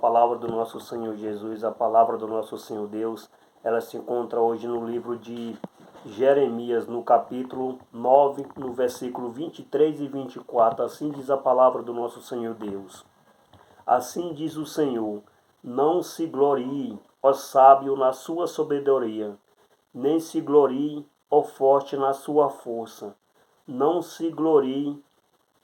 palavra do nosso Senhor Jesus, a palavra do nosso Senhor Deus, ela se encontra hoje no livro de Jeremias, no capítulo 9, no versículo 23 e 24. Assim diz a palavra do nosso Senhor Deus. Assim diz o Senhor: não se glorie, ó sábio, na sua sabedoria, nem se glorie, ó forte, na sua força. Não se glorie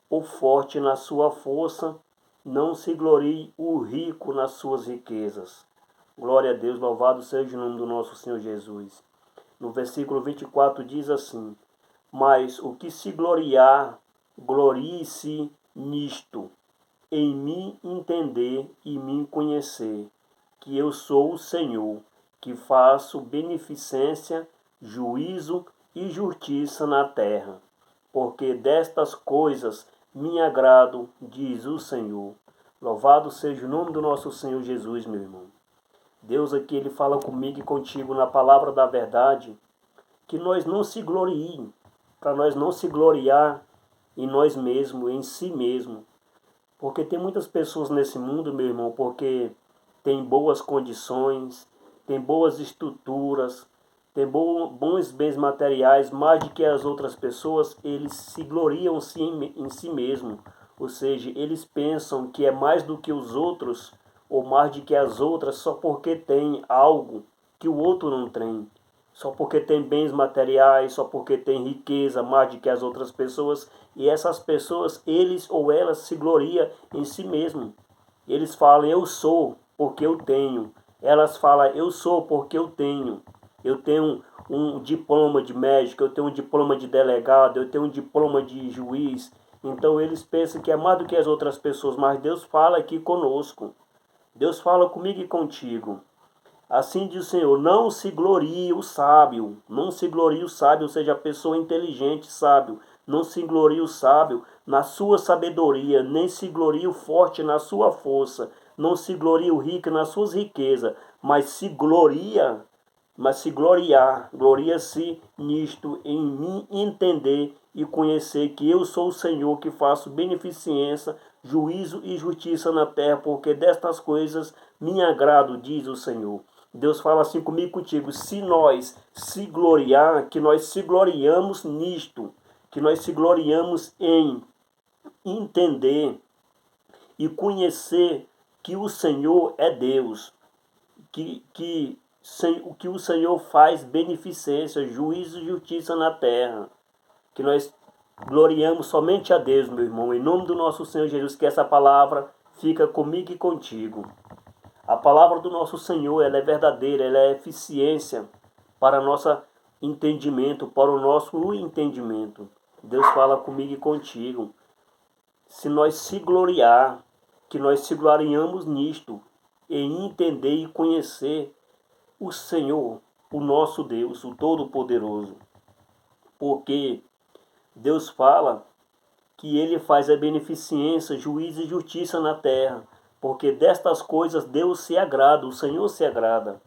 o forte na sua força, não se glorie o rico nas suas riquezas. Glória a Deus, louvado seja o nome do nosso Senhor Jesus. No versículo 24 diz assim: mas o que se gloriar, glorie-se nisto, em mim entender e me conhecer, que eu sou o Senhor, que faço beneficência, juízo e justiça na terra. Porque destas coisas me agrado, diz o Senhor. Louvado seja o nome do nosso Senhor Jesus, meu irmão. Deus aqui, Ele fala comigo e contigo na palavra da verdade, que nós não se gloriemos, para nós não se gloriar em nós mesmos, em si mesmo. Porque tem muitas pessoas nesse mundo, meu irmão, porque tem boas condições, tem boas estruturas, tem bons bens materiais, mais do que as outras pessoas, eles se gloriam em si mesmo. Ou seja, eles pensam que é mais do que os outros, ou mais do que as outras, só porque tem algo que o outro não tem. Só porque tem bens materiais, só porque tem riqueza, mais do que as outras pessoas. E essas pessoas, eles ou elas se gloriam em si mesmo. Eles falam, eu sou porque eu tenho. Elas falam, eu sou porque eu tenho. Eu tenho um diploma de médico, eu tenho um diploma de delegado, eu tenho um diploma de juiz. Então eles pensam que é mais do que as outras pessoas, mas Deus fala aqui conosco. Deus fala comigo e contigo. Assim diz o Senhor, não se glorie o sábio, não se glorie o sábio, ou seja, a pessoa inteligente, sábio. Não se glorie o sábio na sua sabedoria, nem se glorie o forte na sua força, não se glorie o rico nas suas riquezas, mas se gloria-se nisto, em mim entender e conhecer que eu sou o Senhor que faço beneficência, juízo e justiça na terra, porque destas coisas me agrado, diz o Senhor. Deus fala assim comigo e contigo, se nós se gloriar, que nós se gloriamos nisto, que nós se gloriamos em entender e conhecer que o Senhor é Deus, que o Senhor faz beneficência, juízo e justiça na terra, que nós gloriamos somente a Deus, meu irmão, em nome do nosso Senhor Jesus, que essa palavra fica comigo e contigo. A palavra do nosso Senhor, ela é verdadeira, ela é eficiência para nosso entendimento, para o nosso entendimento. Deus fala comigo e contigo. Se nós se gloriar, que nós se gloriamos nisto, em entender e conhecer o Senhor, o nosso Deus, o Todo-Poderoso. Porque Deus fala que Ele faz a beneficência, juízo e justiça na terra. Porque destas coisas Deus se agrada, o Senhor se agrada.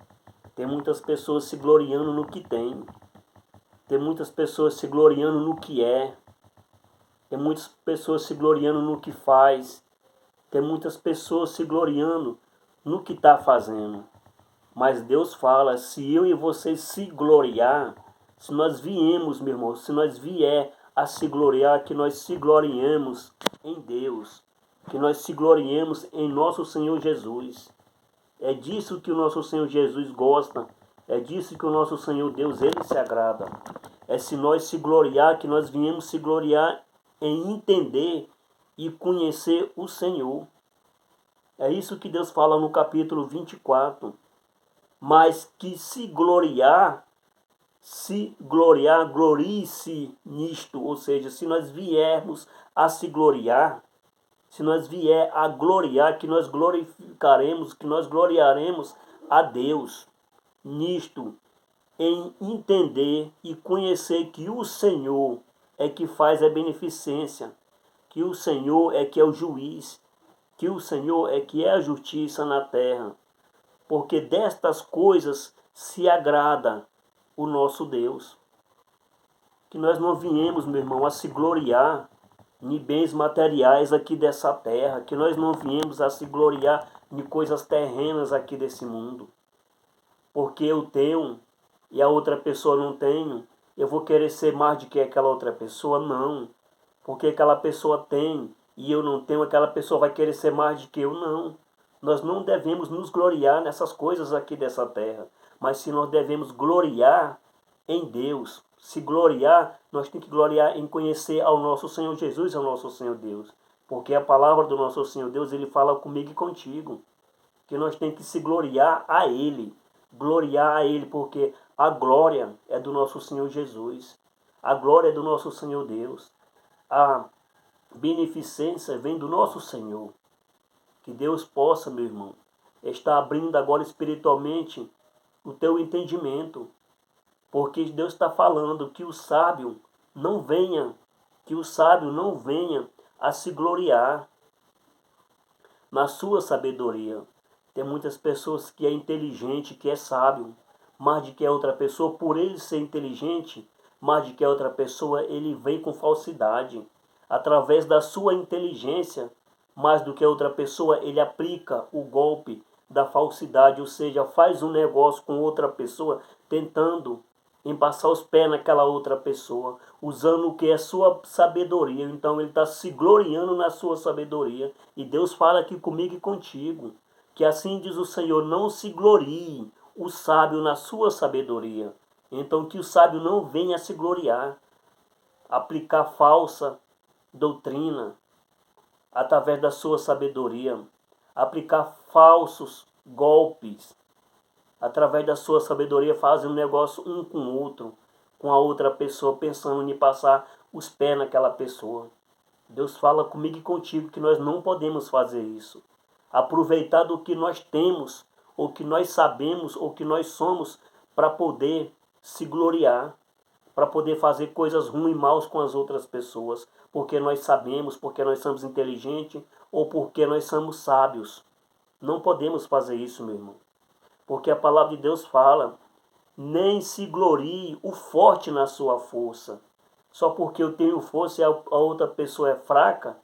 Tem muitas pessoas se gloriando no que tem. Tem muitas pessoas se gloriando no que é. Tem muitas pessoas se gloriando no que faz. Tem muitas pessoas se gloriando no que está fazendo. Mas Deus fala, se eu e você se gloriar, se nós viemos, meu irmão, se nós vier a se gloriar, que nós se gloriemos em Deus, que nós se gloriemos em nosso Senhor Jesus. É disso que o nosso Senhor Jesus gosta, é disso que o nosso Senhor Deus, Ele se agrada. É se nós se gloriar, que nós viemos se gloriar em entender e conhecer o Senhor. É isso que Deus fala no capítulo 24. Mas que se gloriar, glorie-se nisto. Ou seja, se nós viermos a se gloriar, se nós vier a gloriar, que nós glorificaremos, que nós gloriaremos a Deus nisto, em entender e conhecer que o Senhor é que faz a beneficência, que o Senhor é que é o juiz, que o Senhor é que é a justiça na terra. Porque destas coisas se agrada o nosso Deus. Que nós não viemos, meu irmão, a se gloriar em bens materiais aqui dessa terra, que nós não viemos a se gloriar em coisas terrenas aqui desse mundo. Porque eu tenho e a outra pessoa não tem, eu vou querer ser mais do que aquela outra pessoa? Não. Porque aquela pessoa tem e eu não tenho, aquela pessoa vai querer ser mais do que eu? Não. Nós não devemos nos gloriar nessas coisas aqui dessa terra, mas se nós devemos gloriar em Deus. Se gloriar, nós temos que gloriar em conhecer ao nosso Senhor Jesus, ao nosso Senhor Deus. Porque a palavra do nosso Senhor Deus, Ele fala comigo e contigo. Que nós temos que se gloriar a Ele. Gloriar a Ele, porque a glória é do nosso Senhor Jesus. A glória é do nosso Senhor Deus. A beneficência vem do nosso Senhor. Que Deus possa, meu irmão, estar abrindo agora espiritualmente o teu entendimento. Porque Deus está falando que o sábio não venha, a se gloriar na sua sabedoria. Tem muitas pessoas que é inteligente, que é sábio, mas de que a outra pessoa, por ele ser inteligente, mais de que a outra pessoa, ele vem com falsidade. Através da sua inteligência, mais do que a outra pessoa, ele aplica o golpe da falsidade, ou seja, faz um negócio com outra pessoa, tentando em passar os pés naquela outra pessoa, usando o que é sua sabedoria. Então ele está se gloriando na sua sabedoria. E Deus fala aqui comigo e contigo, que assim diz o Senhor, não se glorie o sábio na sua sabedoria. Então que o sábio não venha se gloriar, aplicar falsa doutrina através da sua sabedoria, aplicar falsos golpes através da sua sabedoria, fazem um negócio um com o outro, com a outra pessoa, pensando em passar os pés naquela pessoa. Deus fala comigo e contigo que nós não podemos fazer isso. Aproveitar do que nós temos, ou que nós sabemos, ou que nós somos, para poder se gloriar, para poder fazer coisas ruins e maus com as outras pessoas, porque nós sabemos, porque nós somos inteligentes, ou porque nós somos sábios. Não podemos fazer isso, meu irmão. Porque a palavra de Deus fala, nem se glorie o forte na sua força. Só porque eu tenho força e a outra pessoa é fraca,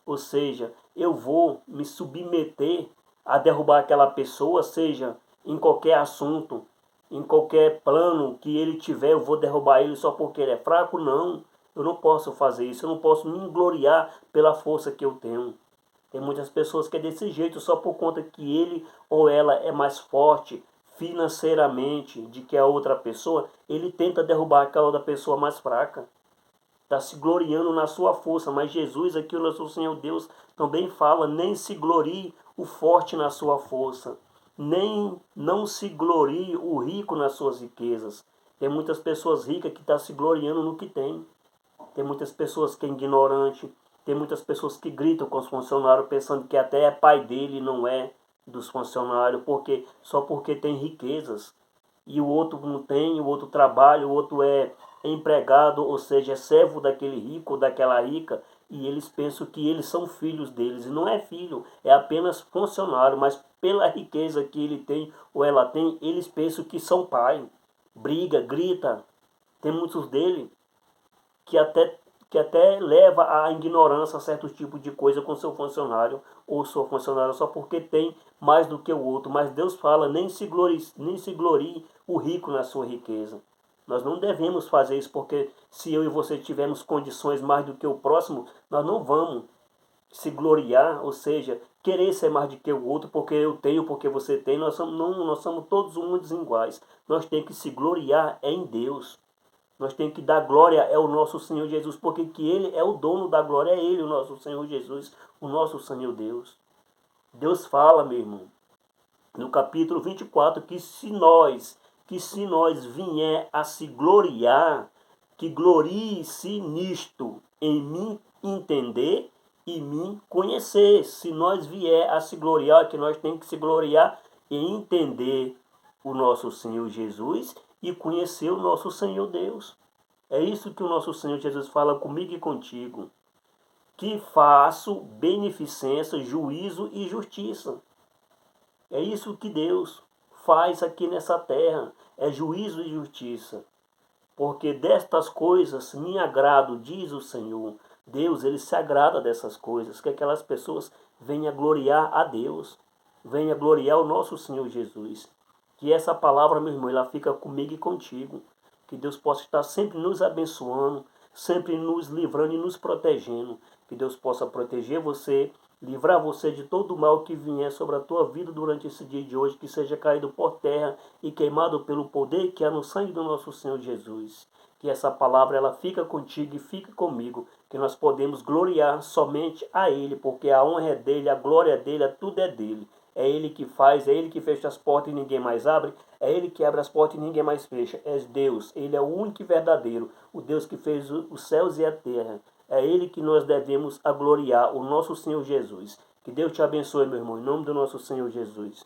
ou seja, eu vou me submeter a derrubar aquela pessoa, seja em qualquer assunto, em qualquer plano que ele tiver, eu vou derrubar ele só porque ele é fraco? Não, eu não posso fazer isso, eu não posso me gloriar pela força que eu tenho. Tem muitas pessoas que é desse jeito só por conta que ele ou ela é mais forte financeiramente de que a outra pessoa, ele tenta derrubar aquela outra pessoa mais fraca. Está se gloriando na sua força, mas Jesus aqui, o nosso Senhor Deus, também fala, nem se glorie o forte na sua força, nem não se glorie o rico nas suas riquezas. Tem muitas pessoas ricas que estão se gloriando no que tem. Tem muitas pessoas que é ignorante, tem muitas pessoas que gritam com os funcionários pensando que até é pai dele, não é dos funcionários, porque só porque tem riquezas. E o outro não tem, o outro trabalha, o outro é empregado, ou seja, é servo daquele rico ou daquela rica, e eles pensam que eles são filhos deles. E não é filho, é apenas funcionário, mas pela riqueza que ele tem ou ela tem, eles pensam que são pai. Briga, grita. Tem muitos deles que até leva à ignorância a certo tipo de coisa com seu funcionário ou sua funcionária só porque tem mais do que o outro. Mas Deus fala, nem se glorie o rico na sua riqueza. Nós não devemos fazer isso porque se eu e você tivermos condições mais do que o próximo, nós não vamos se gloriar, ou seja, querer ser mais do que o outro porque eu tenho, porque você tem. Nós somos todos uns iguais. Nós temos que se gloriar em Deus. Nós temos que dar glória ao nosso Senhor Jesus, porque que Ele é o dono da glória, é Ele, o nosso Senhor Jesus, o nosso Senhor Deus. Deus fala, meu irmão, no capítulo 24, que se nós vier a se gloriar, que glorie-se nisto, em mim entender e mim conhecer. Se nós vier a se gloriar, que nós temos que se gloriar em entender o nosso Senhor Jesus e conhecer o nosso Senhor Deus. É isso que o nosso Senhor Jesus fala comigo e contigo. Que faço beneficência, juízo e justiça. É isso que Deus faz aqui nessa terra. É juízo e justiça. Porque destas coisas me agrado, diz o Senhor, Deus, ele se agrada dessas coisas, que aquelas pessoas venham gloriar a Deus, venham gloriar o nosso Senhor Jesus. Que essa palavra, meu irmão, ela fica comigo e contigo. Que Deus possa estar sempre nos abençoando, sempre nos livrando e nos protegendo. Que Deus possa proteger você, livrar você de todo o mal que vier sobre a tua vida durante esse dia de hoje, que seja caído por terra e queimado pelo poder que há no sangue do nosso Senhor Jesus. Que essa palavra ela fica contigo e fica comigo, que nós podemos gloriar somente a Ele, porque a honra é dele, a glória é dele, tudo é dele. É Ele que faz, é Ele que fecha as portas e ninguém mais abre, é Ele que abre as portas e ninguém mais fecha. É Deus, Ele é o único e verdadeiro, o Deus que fez os céus e a terra. É Ele que nós devemos a gloriar, o nosso Senhor Jesus. Que Deus te abençoe, meu irmão, em nome do nosso Senhor Jesus.